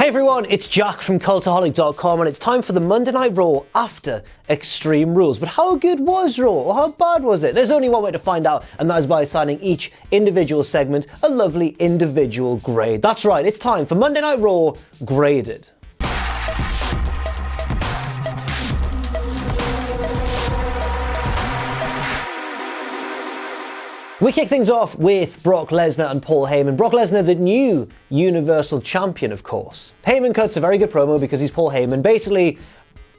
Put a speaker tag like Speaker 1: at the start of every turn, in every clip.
Speaker 1: Hey everyone, it's Jack from Cultaholic.com and it's time for the Monday Night Raw after Extreme Rules. But how good was Raw, or how bad was it? There's only one way to find out, and that is by assigning each individual segment a lovely individual grade. That's right, it's time for Monday Night Raw Graded. We kick things off with Brock Lesnar and Paul Heyman. Brock Lesnar, the new Universal Champion, of course. Heyman cuts a very good promo because he's Paul Heyman, basically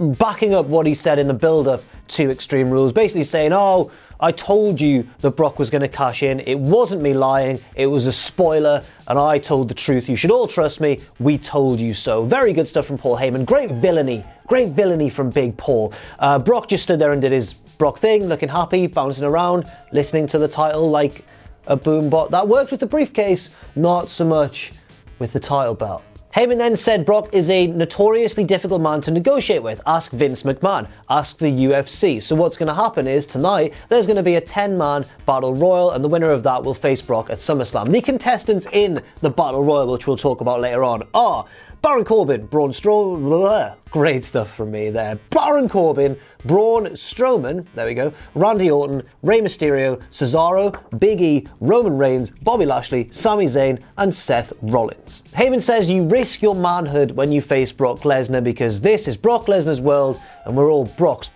Speaker 1: backing up what he said in the build-up to Extreme Rules, basically saying, oh, I told you that Brock was going to cash in. It wasn't me lying. It was a spoiler, and I told the truth. You should all trust me. We told you so. Very good stuff from Paul Heyman. Great villainy from Big Paul. Brock just stood there and did his Brock thing, looking happy, bouncing around, listening to the title like a boom bot. That worked with the briefcase, not so much with the title belt. Heyman then said Brock is a notoriously difficult man to negotiate with. Ask Vince McMahon. Ask the UFC. So what's going to happen is tonight there's going to be a 10-man Battle Royal, and the winner of that will face Brock at SummerSlam. The contestants in the Battle Royal, which we'll talk about later on, are Baron Corbin, Braun Strowman, great stuff from me there. Baron Corbin, Braun Strowman, there we go, Randy Orton, Rey Mysterio, Cesaro, Big E, Roman Reigns, Bobby Lashley, Sami Zayn, and Seth Rollins. Heyman says you risk your manhood when you face Brock Lesnar because this is Brock Lesnar's world and we're all Brock's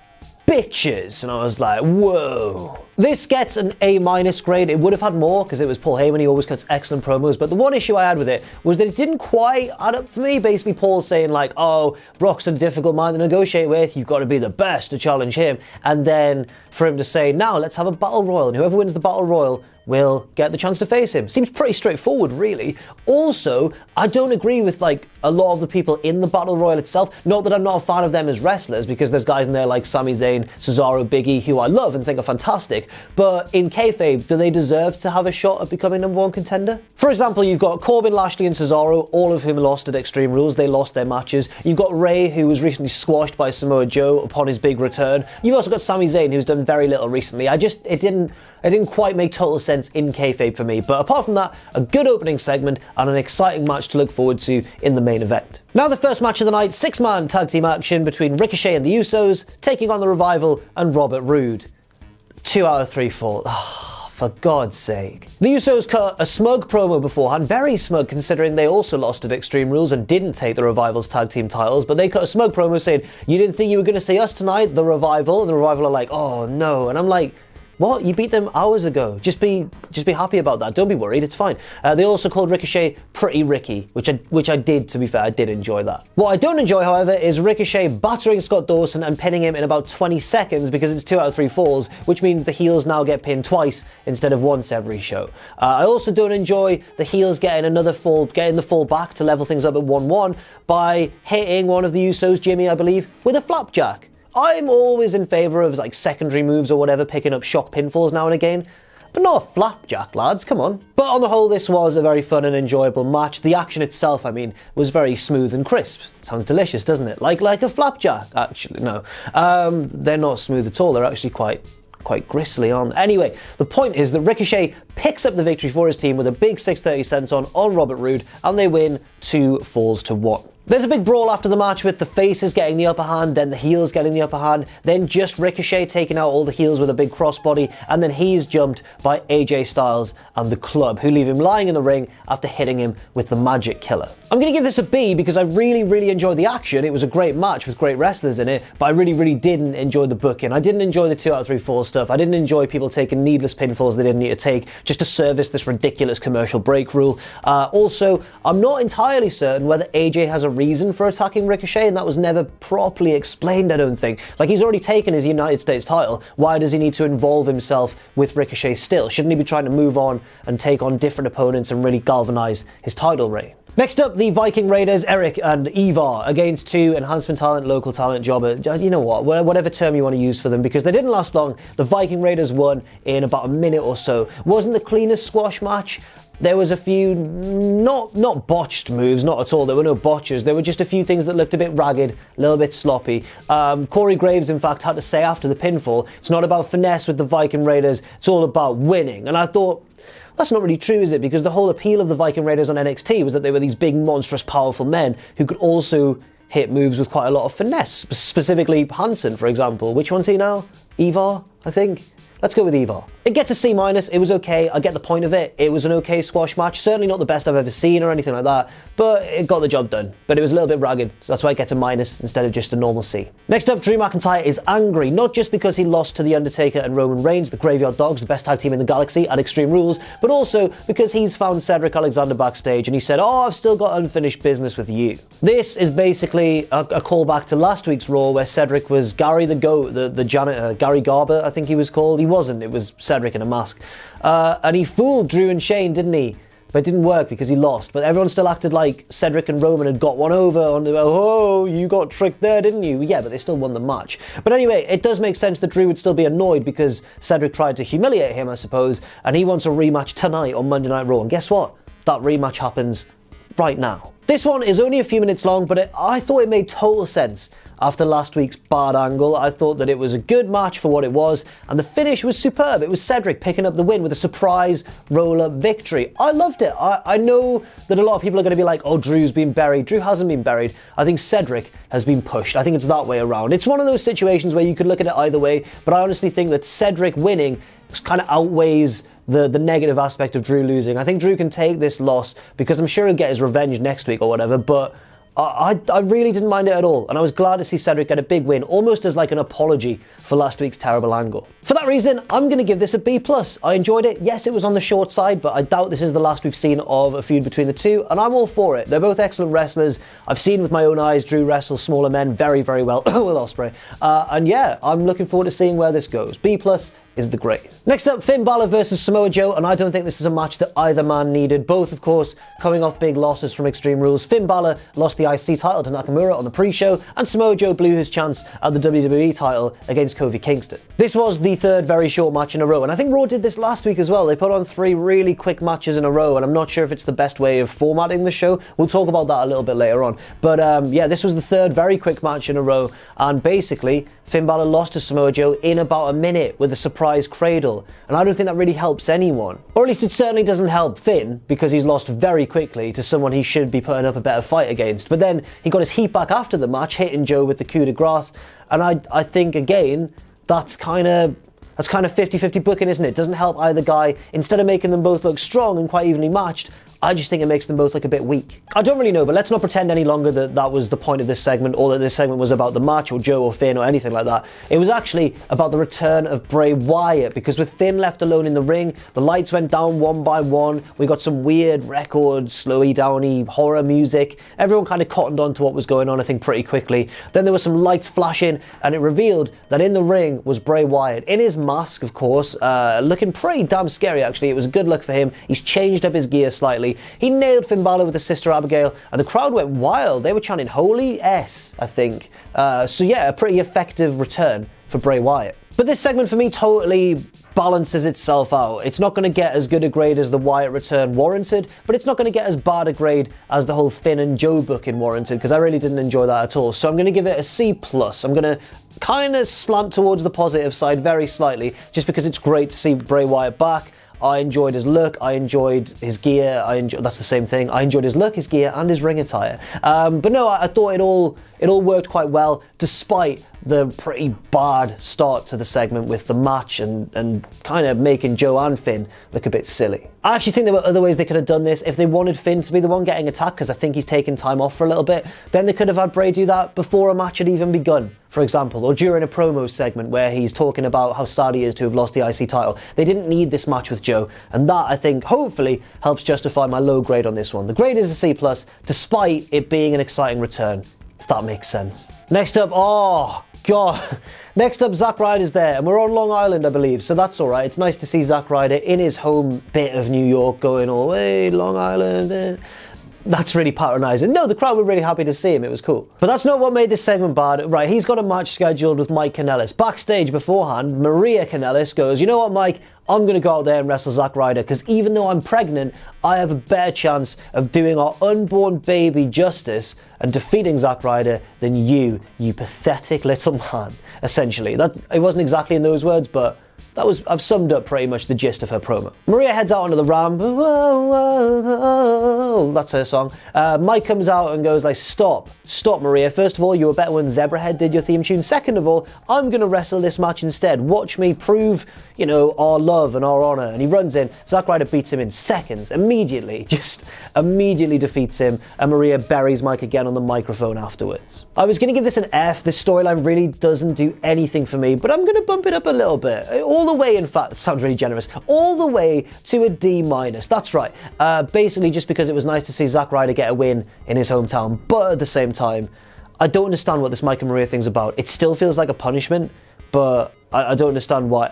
Speaker 1: bitches. And I was like, whoa. This gets an A- grade. It would have had more because it was Paul Heyman. He always cuts excellent promos. But the one issue I had with it was that it didn't quite add up for me. Basically, Paul saying like, oh, Brock's a difficult man to negotiate with. You've got to be the best to challenge him. And then for him to say, now let's have a battle royal. And whoever wins the battle royal will get the chance to face him. Seems pretty straightforward, really. Also, I don't agree with like a lot of the people in the Battle Royal itself. Not that I'm not a fan of them as wrestlers, because there's guys in there like Sami Zayn, Cesaro, Big E, who I love and think are fantastic. But in kayfabe, do they deserve to have a shot at becoming number one contender? For example, you've got Corbin, Lashley, and Cesaro, all of whom lost at Extreme Rules. They lost their matches. You've got Rey, who was recently squashed by Samoa Joe upon his big return. You've also got Sami Zayn, who's done very little recently. It didn't quite make total sense in kayfabe for me. But apart from that, a good opening segment and an exciting match to look forward to in the main event. Now the first match of the night, 6-man tag team action between Ricochet and the Usos, taking on the Revival and Robert Roode. 2 out of 3 falls. Oh, for God's sake. The Usos cut a smug promo beforehand, very smug considering they also lost at Extreme Rules and didn't take the Revival's tag team titles, but they cut a smug promo saying, you didn't think you were going to see us tonight, the Revival? And the Revival are like, oh no. And I'm like, what? You beat them hours ago. Just be happy about that. Don't be worried. It's fine. They also called Ricochet Pretty Ricky, which I did, to be fair. I did enjoy that. What I don't enjoy, however, is Ricochet battering Scott Dawson and pinning him in about 20 seconds because it's 2 out of 3 falls, which means the heels now get pinned twice instead of once every show. I also don't enjoy the heels getting the fall back to level things up at 1-1 by hitting one of the Usos, Jimmy, I believe, with a flapjack. I'm always in favour of like secondary moves or whatever, picking up shock pinfalls now and again, but not a flapjack, lads, come on. But on the whole, this was a very fun and enjoyable match. The action itself, I mean, was very smooth and crisp. Sounds delicious, doesn't it? Like a flapjack, actually. No, they're not smooth at all. They're actually quite gristly on. Anyway, the point is that Ricochet picks up the victory for his team with a big 630 senton on Robert Roode, and they win 2 falls to 1. There's a big brawl after the match with the faces getting the upper hand, then the heels getting the upper hand, then just Ricochet taking out all the heels with a big crossbody, and then he's jumped by AJ Styles and the Club, who leave him lying in the ring after hitting him with the Magic Killer. I'm going to give this a B because I really enjoyed the action. It was a great match with great wrestlers in it, but I really didn't enjoy the booking. I didn't enjoy the 2 out of 3 fall stuff. I didn't enjoy people taking needless pinfalls they didn't need to take just to service this ridiculous commercial break rule. Also, I'm not entirely certain whether AJ has a reason for attacking Ricochet, and that was never properly explained, I don't think. Like, he's already taken his United States title. Why does he need to involve himself with Ricochet still? Shouldn't he be trying to move on and take on different opponents and really galvanize his title reign? Next up, the Viking Raiders, Eric and Ivar, against 2 enhancement talent, local talent jobber. You know what, whatever term you want to use for them, because they didn't last long. The Viking Raiders won in about a minute or so. Wasn't the cleanest squash match. There was a few not botched moves, not at all. There were no botches. There were just a few things that looked a bit ragged, a little bit sloppy. Corey Graves, in fact, had to say after the pinfall, it's not about finesse with the Viking Raiders, it's all about winning. And I thought, That's not really true, is it? Because the whole appeal of the Viking Raiders on NXT was that they were these big, monstrous, powerful men who could also hit moves with quite a lot of finesse. Specifically Hansen, for example. Which one's he now? Ivar, I think. Let's go with Ivar. It gets a C-. It was okay. I get the point of it. It was an okay squash match. Certainly not the best I've ever seen or anything like that, but it got the job done. But it was a little bit ragged, so that's why it gets a minus instead of just a normal C. Next up, Drew McIntyre is angry, not just because he lost to The Undertaker and Roman Reigns, the Graveyard Dogs, the best tag team in the galaxy at Extreme Rules, but also because he's found Cedric Alexander backstage and he said, "Oh, I've still got unfinished business with you." This is basically a callback to last week's Raw where Cedric was Gary the Goat, the janitor, Gary Garber, I think he was called. He wasn't, it was Cedric in a mask. And he fooled Drew and Shane, didn't he? But it didn't work because he lost. But everyone still acted like Cedric and Roman had got one over on the, "Oh, you got tricked there, didn't you?" Yeah, but they still won the match. But anyway, it does make sense that Drew would still be annoyed because Cedric tried to humiliate him, I suppose, and he wants a rematch tonight on Monday Night Raw. And guess what? That rematch happens right now. This one is only a few minutes long, but I thought it made total sense. After last week's bad angle, I thought that it was a good match for what it was, and the finish was superb. It was Cedric picking up the win with a surprise roll-up victory. I loved it. I know that a lot of people are going to be like, "Oh, Drew's been buried." Drew hasn't been buried. I think Cedric has been pushed. I think it's that way around. It's one of those situations where you could look at it either way, but I honestly think that Cedric winning kind of outweighs the negative aspect of Drew losing. I think Drew can take this loss because I'm sure he'll get his revenge next week or whatever, but I really didn't mind it at all, and I was glad to see Cedric get a big win, almost as like an apology for last week's terrible angle. For that reason, I'm going to give this a B+. I enjoyed it. Yes, it was on the short side, but I doubt this is the last we've seen of a feud between the two, and I'm all for it. They're both excellent wrestlers. I've seen with my own eyes Drew wrestle smaller men very, very well with Ospreay. And yeah, I'm looking forward to seeing where this goes. B+ is the grade. Next up, Finn Balor versus Samoa Joe, and I don't think this is a match that either man needed. Both, of course, coming off big losses from Extreme Rules. Finn Balor lost the IC title to Nakamura on the pre-show, and Samoa Joe blew his chance at the WWE title against Kofi Kingston. This was the third very short match in a row, and I think Raw did this last week as well. They put on 3 really quick matches in a row, and I'm not sure if it's the best way of formatting the show. We'll talk about that a little bit later on. But yeah, this was the third very quick match in a row, and basically, Finn Balor lost to Samoa Joe in about a minute with a surprise cradle, and I don't think that really helps anyone. Or at least it certainly doesn't help Finn, because he's lost very quickly to someone he should be putting up a better fight against. But then he got his heat back after the match, hitting Joe with the coup de grace, and I think, again, that's kind of 50-50 booking, isn't it? It doesn't help either guy. Instead of making them both look strong and quite evenly matched, I just think it makes them both look a bit weak. I don't really know, but let's not pretend any longer that that was the point of this segment, or that this segment was about the match or Joe or Finn or anything like that. It was actually about the return of Bray Wyatt, because with Finn left alone in the ring, the lights went down one by one, we got some weird record, slowy downy horror music. Everyone kind of cottoned on to what was going on, I think, pretty quickly. Then there were some lights flashing, and it revealed that in the ring was Bray Wyatt, in his mask, of course, looking pretty damn scary, actually. It was a good look for him. He's changed up his gear slightly. He nailed Finn Balor with his sister Abigail, and the crowd went wild. They were chanting "Holy S," I think. So yeah, a pretty effective return for Bray Wyatt. But this segment for me totally balances itself out. It's not going to get as good a grade as the Wyatt return warranted, but it's not going to get as bad a grade as the whole Finn and Joe booking warranted, because I really didn't enjoy that at all. So I'm going to give it a C+. I'm going to kind of slant towards the positive side very slightly, just because it's great to see Bray Wyatt back. I enjoyed his look, I enjoyed his gear, that's the same thing. I enjoyed his look, his gear, and his ring attire. But no, I thought it all worked quite well, despite the pretty bad start to the segment with the match and kind of making Joe and Finn look a bit silly. I actually think there were other ways they could have done this. If they wanted Finn to be the one getting attacked, because I think he's taken time off for a little bit, then they could have had Bray do that before a match had even begun, for example, or during a promo segment where he's talking about how sad he is to have lost the IC title. They didn't need this match with Joe, and that, I think, hopefully helps justify my low grade on this one. The grade is a C+, despite it being an exciting return, if that makes sense. Next up, oh God. Next up, Zack Ryder's there, and we're on Long Island, I believe, so that's alright. It's nice to see Zack Ryder in his home bit of New York going, "Oh, hey, Long Island." That's really patronising. No, the crowd were really happy to see him. It was cool. But that's not what made this segment bad. Right, he's got a match scheduled with Mike Kanellis. Backstage beforehand, Maria Kanellis goes, "You know what, Mike? I'm going to go out there and wrestle Zack Ryder, because even though I'm pregnant, I have a better chance of doing our unborn baby justice and defeating Zack Ryder than you pathetic little man," essentially. It wasn't exactly in those words, but I've summed up pretty much the gist of her promo. Maria heads out onto the ramp. That's her song. Mike comes out and goes like, stop, Maria. First of all, you were better when Zebrahead did your theme tune. Second of all, I'm going to wrestle this match instead. Watch me prove, our love and our honor. And he runs in. Zack Ryder beats him in seconds. Immediately defeats him. And Maria buries Mike again on the microphone afterwards. I was going to give this an F. This storyline really doesn't do anything for me, but I'm going to bump it up a little bit. All the way, in fact, it sounds really generous, all the way to a D-. That's right. Basically, just because it was nice to see Zack Ryder get a win in his hometown, but at the same time, I don't understand what this Mike and Maria thing's about. It still feels like a punishment, but I don't understand why.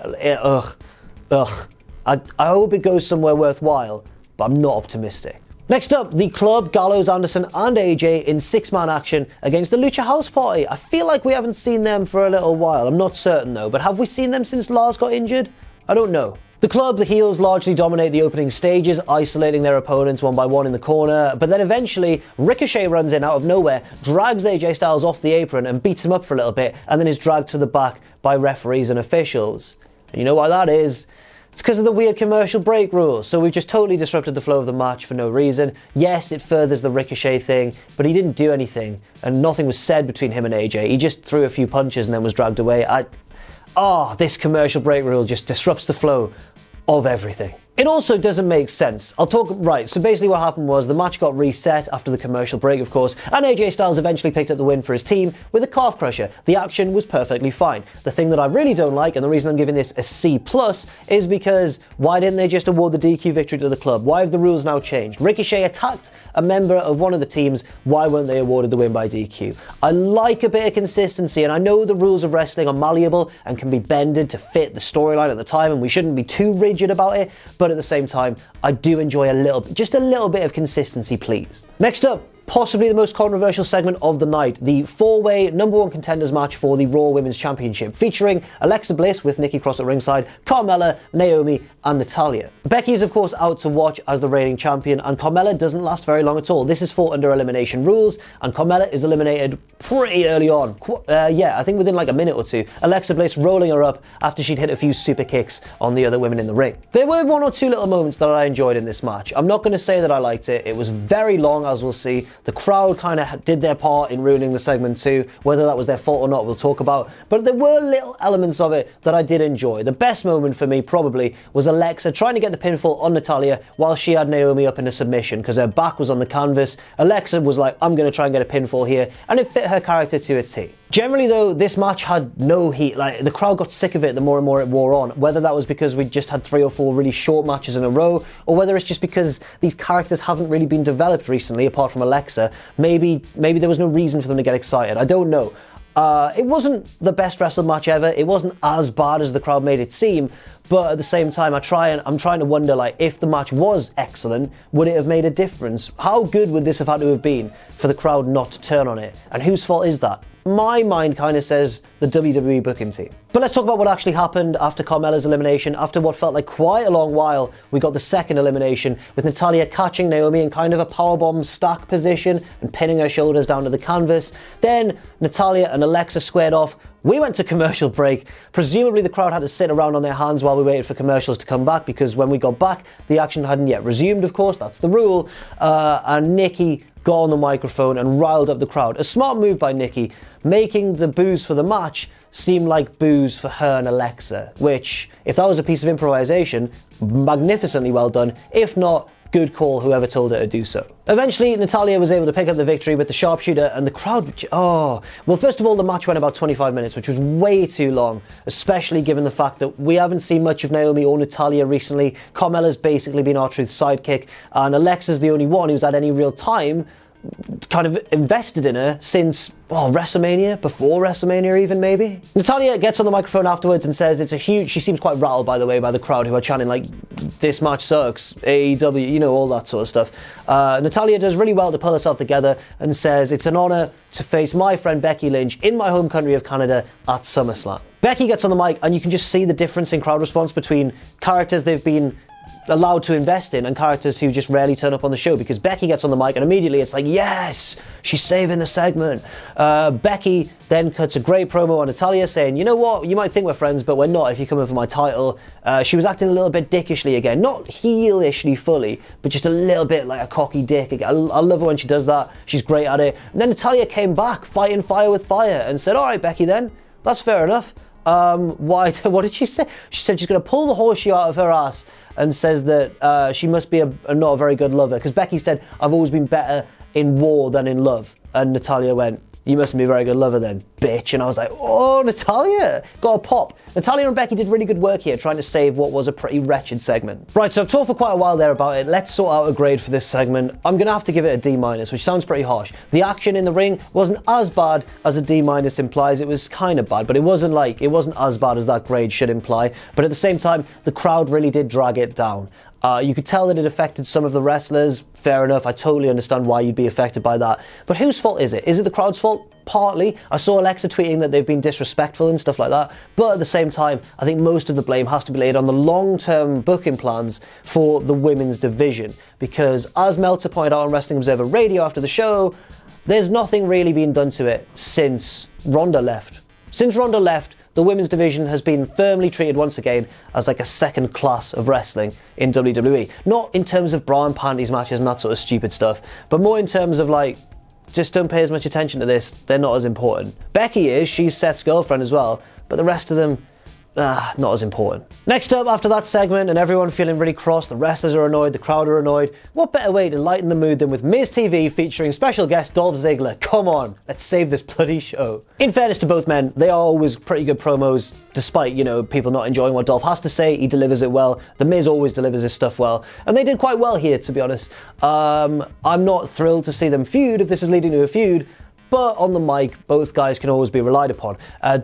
Speaker 1: I hope it goes somewhere worthwhile, but I'm not optimistic. Next up, the Club, Gallows, Anderson and AJ in 6-man action against the Lucha House Party. I feel like we haven't seen them for a little while. I'm not certain though, but have we seen them since Lars got injured? I don't know. The Club, the heels, largely dominate the opening stages, isolating their opponents one by one in the corner, but then eventually Ricochet runs in out of nowhere, drags AJ Styles off the apron and beats him up for a little bit, and then is dragged to the back by referees and officials. And you know why that is? It's because of the weird commercial break rules, so we've just totally disrupted the flow of the match for no reason. Yes, it furthers the Ricochet thing, but he didn't do anything, and nothing was said between him and AJ. He just threw a few punches and then was dragged away. This commercial break rule just disrupts the flow of everything. It also doesn't make sense. So basically what happened was the match got reset after the commercial break, of course, and AJ Styles eventually picked up the win for his team with a calf crusher. The action was perfectly fine. The thing that I really don't like, and the reason I'm giving this a C+, is because why didn't they just award the DQ victory to the Club? Why have the rules now changed? Ricochet attacked a member of one of the teams. Why weren't they awarded the win by DQ? I like a bit of consistency, and I know the rules of wrestling are malleable and can be bended to fit the storyline at the time, and we shouldn't be too rigid about it, but at the same time, I do enjoy just a little bit of consistency, please. Next up, possibly the most controversial segment of the night, the 4-way number 1 contenders match for the Raw Women's Championship, featuring Alexa Bliss with Nikki Cross at ringside, Carmella, Naomi, and Natalya. Becky is of course out to watch as the reigning champion, and Carmella doesn't last very long at all. This is fought under elimination rules, and Carmella is eliminated pretty early on. I think within like a minute or two. Alexa Bliss rolling her up after she'd hit a few super kicks on the other women in the ring. There were one or two little moments that I enjoyed in this match. I'm not going to say that I liked it. It was very long, as we'll see. The crowd kind of did their part in ruining the segment too. Whether that was their fault or not, we'll talk about. But there were little elements of it that I did enjoy. The best moment for me probably was Alexa trying to get the pinfall on Natalya while she had Naomi up in a submission because her back was on the canvas. Alexa was like, I'm going to try and get a pinfall here, and it fit her character to a T. Generally though, this match had no heat. Like, the crowd got sick of it the more and more it wore on. Whether that was because we just had 3 or 4 really short matches in a row, or whether it's just because these characters haven't really been developed recently, apart from Alexa. Maybe there was no reason for them to get excited. I don't know. It wasn't the best wrestling match ever. It wasn't as bad as the crowd made it seem, but at the same time, I'm trying to wonder, like, if the match was excellent, would it have made a difference? How good would this have had to have been for the crowd not to turn on it? And whose fault is that? My mind kind of says the WWE booking team. But let's talk about what actually happened after Carmella's elimination. After what felt like quite a long while, we got the second elimination, with Natalya catching Naomi in kind of a powerbomb stack position and pinning her shoulders down to the canvas. Then Natalya and Alexa squared off. We went to commercial break. Presumably the crowd had to sit around on their hands while we waited for commercials to come back, because when we got back, the action hadn't yet resumed, of course, that's the rule. And Nikki got on the microphone and riled up the crowd. A smart move by Nikki, making the boos for the match seem like boos for her and Alexa, which, if that was a piece of improvisation, magnificently well done. If not, good call, whoever told her to do so. Eventually, Natalya was able to pick up the victory with the sharpshooter, and the crowd, well, first of all, the match went about 25 minutes, which was way too long, especially given the fact that we haven't seen much of Naomi or Natalya recently. Carmella's basically been R-Truth's sidekick, and Alexa's the only one who's had any real time kind of invested in her since WrestleMania, before WrestleMania even, maybe. Natalya gets on the microphone afterwards and says it's a huge, she seems quite rattled, by the way, by the crowd who are chanting like, this match sucks, AEW, you know, all that sort of stuff. Natalya does really well to pull herself together and says it's an honor to face my friend Becky Lynch in my home country of Canada at SummerSlam. Becky gets on the mic and you can just see the difference in crowd response between characters they've been allowed to invest in, and characters who just rarely turn up on the show, because Becky gets on the mic and immediately it's like, yes, she's saving the segment. Becky then cuts a great promo on Natalya saying, you know what, you might think we're friends, but we're not if you come in for my title. She was acting a little bit dickishly again, not heel-ishly fully, but just a little bit like a cocky dick again. I love her when she does that. She's great at it. And then Natalya came back, fighting fire with fire, and said, all right, Becky then, that's fair enough. What did she say? She said she's going to pull the horseshoe out of her ass, and says that she must be not a very good lover, because Becky said, I've always been better in war than in love. And Natalya went, you mustn't be a very good lover then, bitch. And I was like, oh, Natalya, got a pop. Natalya and Becky did really good work here, trying to save what was a pretty wretched segment. Right, so I've talked for quite a while there about it. Let's sort out a grade for this segment. I'm gonna have to give it a D-, which sounds pretty harsh. The action in the ring wasn't as bad as a D- implies. It was kind of bad, but it wasn't as bad as that grade should imply. But at the same time, the crowd really did drag it down. You could tell that it affected some of the wrestlers. Fair enough, I totally understand why you'd be affected by that. But whose fault is it? Is it the crowd's fault? Partly. I saw Alexa tweeting that they've been disrespectful and stuff like that. But at the same time, I think most of the blame has to be laid on the long-term booking plans for the women's division. Because as Meltzer pointed out on Wrestling Observer Radio after the show, there's nothing really been done to it since Ronda left. Since Ronda left, the women's division has been firmly treated once again as like a second class of wrestling in WWE. Not in terms of bra and panties matches and that sort of stupid stuff, but more in terms of like, just don't pay as much attention to this, they're not as important. Becky is, she's Seth's girlfriend as well, but the rest of them, not as important. Next up, after that segment and everyone feeling really cross, the wrestlers are annoyed, the crowd are annoyed, what better way to lighten the mood than with Miz TV featuring special guest Dolph Ziggler? Come on, let's save this bloody show. In fairness to both men, they are always pretty good promos, despite, you know, people not enjoying what Dolph has to say. He delivers it well. The Miz always delivers his stuff well, and they did quite well here, to be honest. I'm not thrilled to see them feud if this is leading to a feud, but on the mic, both guys can always be relied upon.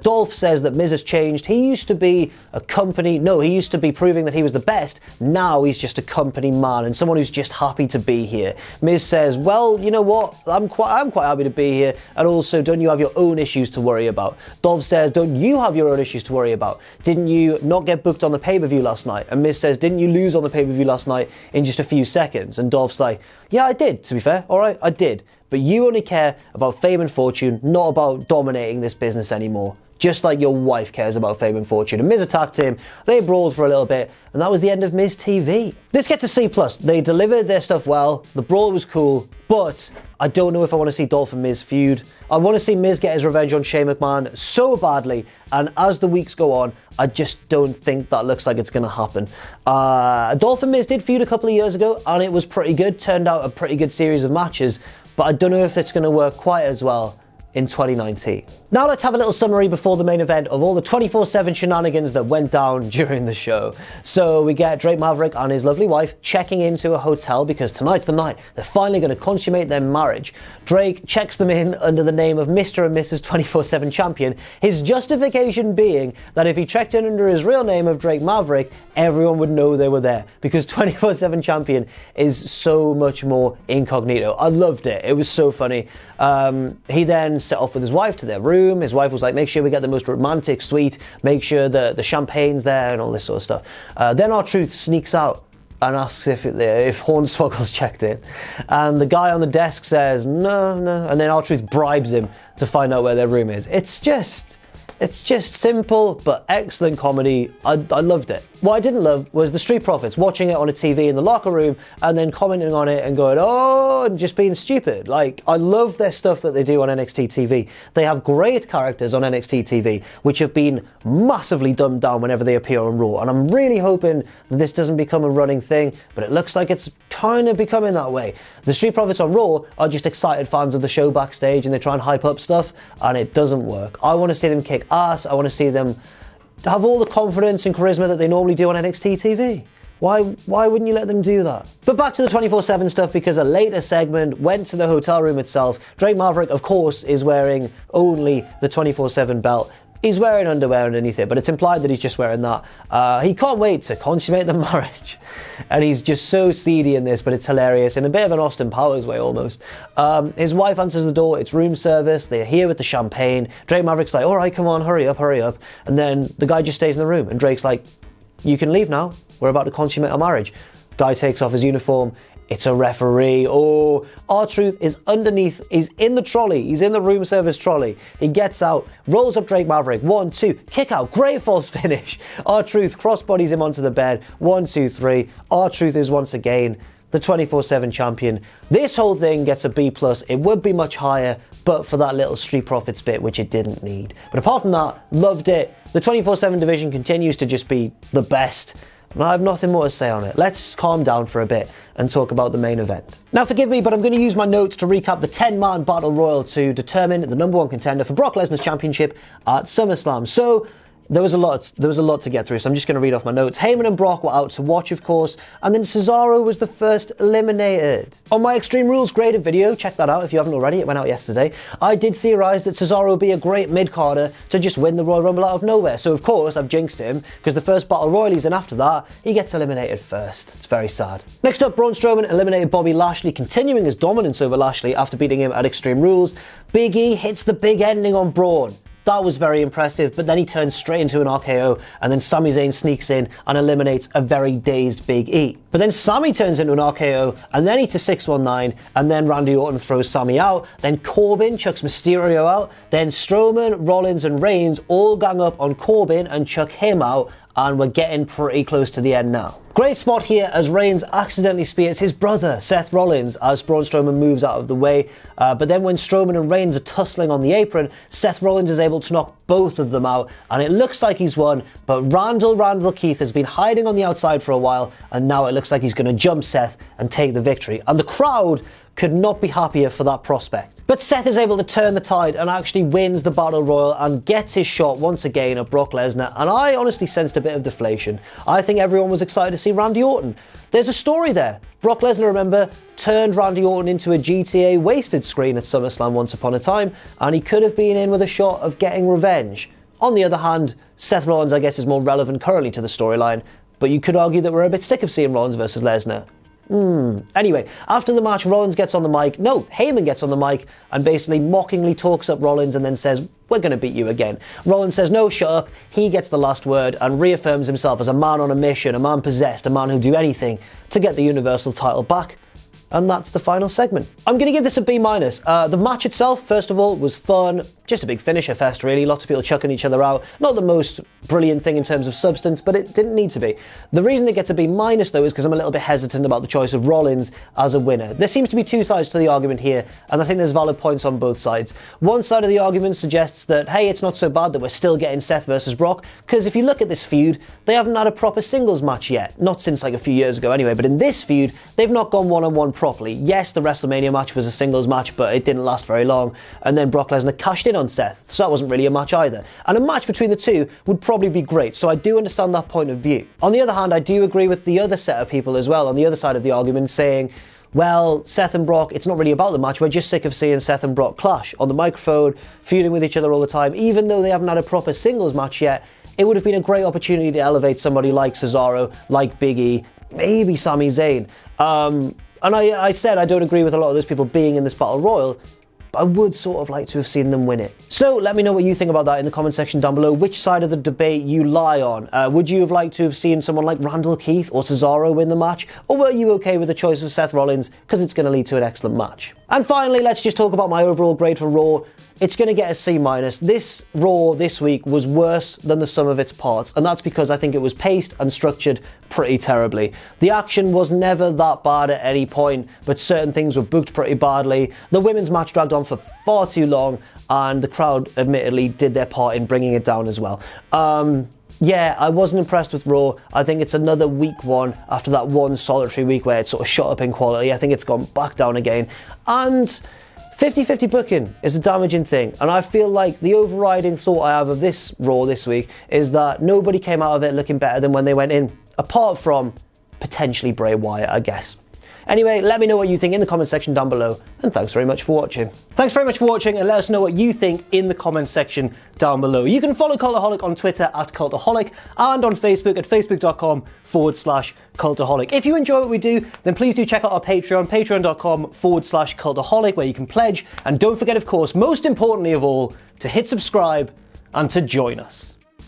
Speaker 1: Dolph says that Miz has changed. He used to be he used to be proving that he was the best. Now he's just a company man and someone who's just happy to be here. Miz says, well, you know what? I'm quite happy to be here. And also, don't you have your own issues to worry about? Dolph says, don't you have your own issues to worry about? Didn't you not get booked on the pay-per-view last night? And Miz says, didn't you lose on the pay-per-view last night in just a few seconds? And Dolph's like, yeah, I did, to be fair. All right, I did. But you only care about fame and fortune, not about dominating this business anymore. Just like your wife cares about fame and fortune. And Miz attacked him, they brawled for a little bit, and that was the end of Miz TV. This gets a C+. They delivered their stuff well, the brawl was cool, but I don't know if I want to see Dolph and Miz feud. I want to see Miz get his revenge on Shane McMahon so badly, and as the weeks go on, I just don't think that looks like it's going to happen. Dolph and Miz did feud a couple of years ago, and it was pretty good, turned out a pretty good series of matches, but I don't know if it's going to work quite as well in 2019. Now let's have a little summary before the main event of all the 24/7 shenanigans that went down during the show. So we get Drake Maverick and his lovely wife checking into a hotel because tonight's the night they're finally going to consummate their marriage. Drake checks them in under the name of Mr. and Mrs. 24/7 Champion, his justification being that if he checked in under his real name of Drake Maverick, everyone would know they were there because 24/7 Champion is so much more incognito. I loved it. It was so funny. He then set off with his wife to their room. His wife was like, make sure we get the most romantic suite, make sure that the champagne's there and all this sort of stuff. Then R-Truth sneaks out and asks if Hornswoggle's checked in. And the guy on the desk says, no. And then R-Truth bribes him to find out where their room is. It's just simple but excellent comedy. I loved it. What I didn't love was the Street Profits watching it on a TV in the locker room and then commenting on it and going, oh, and just being stupid. Like, I love their stuff that they do on NXT TV. They have great characters on NXT TV, which have been massively dumbed down whenever they appear on Raw. And I'm really hoping that this doesn't become a running thing, but it looks like it's kind of becoming that way. The Street Profits on Raw are just excited fans of the show backstage and they try and hype up stuff, and it doesn't work. I want to see them kick ass. I want to see them have all the confidence and charisma that they normally do on NXT TV. Why wouldn't you let them do that? But back to the 24/7 stuff, because a later segment went to the hotel room itself. Drake Maverick, of course, is wearing only the 24/7 belt. He's wearing underwear underneath it, but it's implied that he's just wearing that. He can't wait to consummate the marriage. And he's just so seedy in this, but it's hilarious in a bit of an Austin Powers way almost. His wife answers the door, it's room service, they're here with the champagne. Drake Maverick's like, all right, come on, hurry up. And then the guy just stays in the room, and Drake's like, you can leave now. We're about to consummate our marriage. Guy takes off his uniform. It's a referee. Oh, R-Truth is underneath. He's in the trolley. He's in the room service trolley. He gets out, rolls up Drake Maverick. 1, 2, kick out. Great false finish. R-Truth crossbodies him onto the bed. 1, 2, 3. R-Truth is once again the 24/7 champion. This whole thing gets a B+. It would be much higher, but for that little Street Profits bit, which it didn't need. But apart from that, loved it. The 24/7 division continues to just be the best. And I have nothing more to say on it. Let's calm down for a bit and talk about the main event. Now forgive me, but I'm going to use my notes to recap the 10-man Battle Royal to determine the #1 contender for Brock Lesnar's championship at SummerSlam. So there was a lot to get through, so I'm just going to read off my notes. Heyman and Brock were out to watch, of course, and then Cesaro was the first eliminated. On my Extreme Rules graded video, check that out if you haven't already, it went out yesterday, I did theorise that Cesaro would be a great mid-carder to just win the Royal Rumble out of nowhere. So of course I've jinxed him, because the first Battle Royal he's in after that, he gets eliminated first. It's very sad. Next up, Braun Strowman eliminated Bobby Lashley, continuing his dominance over Lashley after beating him at Extreme Rules. Big E hits the big ending on Braun. That was very impressive, but then he turns straight into an RKO, and then Sami Zayn sneaks in and eliminates a very dazed Big E. But then Sami turns into an RKO, and then he to 619, and then Randy Orton throws Sami out, then Corbin chucks Mysterio out, then Strowman, Rollins and Reigns all gang up on Corbin and chuck him out, and we're getting pretty close to the end now. Great spot here as Reigns accidentally spears his brother, Seth Rollins, as Braun Strowman moves out of the way. But then when Strowman and Reigns are tussling on the apron, Seth Rollins is able to knock both of them out, and it looks like he's won, but Randall Keith has been hiding on the outside for a while, and now it looks like he's going to jump Seth and take the victory. And the crowd could not be happier for that prospect. But Seth is able to turn the tide and actually wins the Battle Royal and gets his shot once again at Brock Lesnar, and I honestly sensed a bit of deflation. I think everyone was excited to see Randy Orton. There's a story there. Brock Lesnar, remember, turned Randy Orton into a GTA wasted screen at SummerSlam once upon a time, and he could have been in with a shot of getting revenge. On the other hand, Seth Rollins, I guess, is more relevant currently to the storyline, but you could argue that we're a bit sick of seeing Rollins versus Lesnar. Anyway, after the match, Rollins gets on the mic. No, Heyman gets on the mic and basically mockingly talks up Rollins and then says, "We're going to beat you again." Rollins says, "No, shut up." He gets the last word and reaffirms himself as a man on a mission, a man possessed, a man who'll do anything to get the Universal title back. And that's the final segment. I'm going to give this a B-. The match itself, first of all, was fun. Just a big finisher fest, really. Lots of people chucking each other out. Not the most brilliant thing in terms of substance, but it didn't need to be. The reason it gets a B- though is because I'm a little bit hesitant about the choice of Rollins as a winner. There seems to be two sides to the argument here, and I think there's valid points on both sides. One side of the argument suggests that, hey, it's not so bad that we're still getting Seth versus Brock, because if you look at this feud, they haven't had a proper singles match yet. Not since like a few years ago anyway, but in this feud, they've not gone one-on-one properly. Yes, the WrestleMania match was a singles match, but it didn't last very long, and then Brock Lesnar cashed in on Seth, so that wasn't really a match either. And a match between the two would probably be great, so I do understand that point of view. On the other hand, I do agree with the other set of people as well, on the other side of the argument, saying, well, Seth and Brock, it's not really about the match, we're just sick of seeing Seth and Brock clash on the microphone, feuding with each other all the time. Even though they haven't had a proper singles match yet, it would have been a great opportunity to elevate somebody like Cesaro, like Big E, maybe Sami Zayn. And I said I don't agree with a lot of those people being in this Battle Royal, but I would sort of like to have seen them win it. So let me know what you think about that in the comment section down below, which side of the debate you lie on. Would you have liked to have seen someone like Randall Keith or Cesaro win the match? Or were you okay with the choice of Seth Rollins because it's going to lead to an excellent match? And finally, let's just talk about my overall grade for Raw. It's going to get a C-. This Raw this week was worse than the sum of its parts, and that's because I think it was paced and structured pretty terribly. The action was never that bad at any point, but certain things were booked pretty badly. The women's match dragged on for far too long, and the crowd admittedly did their part in bringing it down as well. Yeah, I wasn't impressed with Raw. I think it's another weak one after that one solitary week where it sort of shot up in quality. I think it's gone back down again. And 50-50 booking is a damaging thing, and I feel like the overriding thought I have of this Raw this week is that nobody came out of it looking better than when they went in, apart from potentially Bray Wyatt, I guess. Anyway, let me know what you think in the comment section down below, and thanks very much for watching. Thanks very much for watching, and let us know what you think in the comment section down below. You can follow Cultaholic on Twitter at Cultaholic, and on Facebook at facebook.com/Cultaholic. If you enjoy what we do, then please do check out our Patreon, patreon.com/Cultaholic, where you can pledge, and don't forget, of course, most importantly of all, to hit subscribe and to join us.